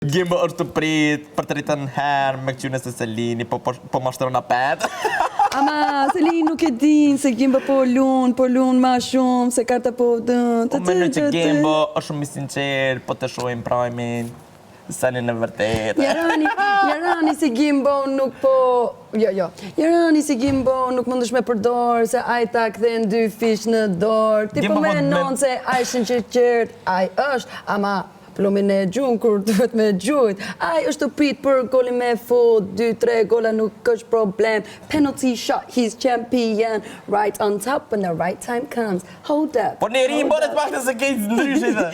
Gimbo është të prit për të rritën herë me këqyne se Selini, po mashtron apet. Ama, Selini nuk e din se Gimbo po lun ma shumë, se karta po dën. Po mendoj që Gimbo është shumë i sinqer, po të shohim Primin, Selin e vërtet. Jarani si Gimbo nuk po... Jo. Jarani si Gimbo nuk mundesh me përdor, se aj ta kthen 2 fish në dorë. Ti po menon se aj shënqert, aj është, ama... Plumin e gjunë, kur duhet me gjujt. Aj është të prit për golin me fut, 2-3 gola nuk është problem. Penalty shot, he's champion. Right on top when the right time comes. Hold up. Po neri i mbore të pak të se kejtë ndryshit dhe.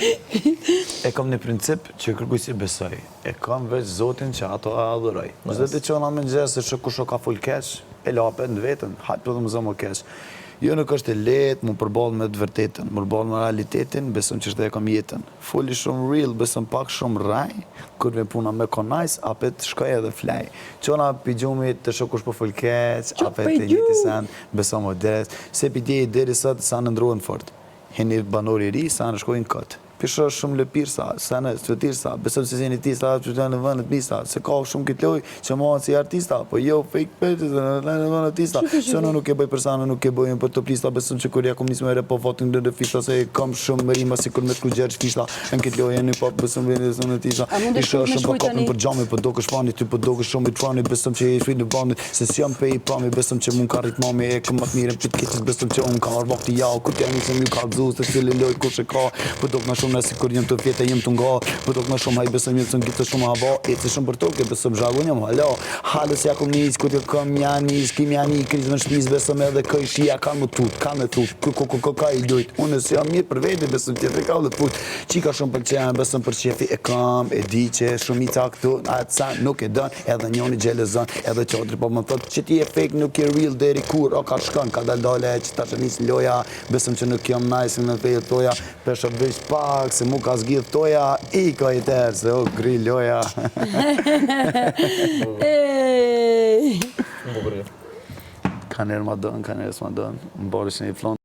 E kam një princip që kërkuj si besoj. E kam veç Zotin që ato a adhuroj. Nëse ti qona me nxesë se kusho ka full keq, e lapet në vetën, hajtë për të më zëmë o keq. Jo nuk është e letë, mu përballë me të vërtetën, mu përballë me realitetin, besëm që shte e kam jetën. Fulli shumë real, besëm pak shumë raj, kur me puna me konajs, apet shkoj edhe flej. Qona pi gjumit të shokush për full keq, apet e njëti sen, besëm o des, se pi djej deri sot sa në ndrohen fort. Heni banori ri, sa në shkojnë këtë. Pisho shumë lëpir sa, sa në sëtir sa, besëm se zeni ti sa, që të në vëndet misa, se ka shumë këtë loj që mohan si artista, po jo fake pages në vëndet tista, që në nuk e bëj persana, nuk e bëjmë për të plista, besëm që kur ja kom nisë me re po votin në fista, se kam shumë më rima si kur me të kërgjerë fista, në këtë loj e një pop, besëm vëndet së në tista, pisho shumë për kopin për gjami, për do kë shpani, ty për do kë shumë i trani, besëm që e shri në bandit, se si jam pe i prami, besëm që mund ka ritmami, e këm matë mirën pit keqës, besëm që unë ka arvakti jau, kur t'ja nisëm ju ka gzu, se cili loj kur shë ka, për do kë nësi kur jem të vjetë jem të nga, për do këna shumë haj besëm jem të ngitë shumë hava, e që shumë për toke, besëm zhagun jem, halo, halës ja kom njës, kur t'jo kom janis, kim jani, krizë në shpiz, besëm edhe këj shia, ka më tut, ka i dujt, unë si jam mirë për vete, besëm tjetër ka dhe put, qika shumë për qenë, besëm për qefi e kam, e di që shumica këtu, atë sa nuk e dën, edhe njoni gjelezën, edhe qotri, po më thot që ti e fake nuk e real deri kur, o ka shkën, ka dale që ta që njës loja, besëm që nuk jam nice në fejë toja, pesha bëjsh pak, se mu ka zgjidh toja, i ka i terë, se o gri loja. Ka njerë ma dënë, ka njerës ma dënë, më bërë që një flonë.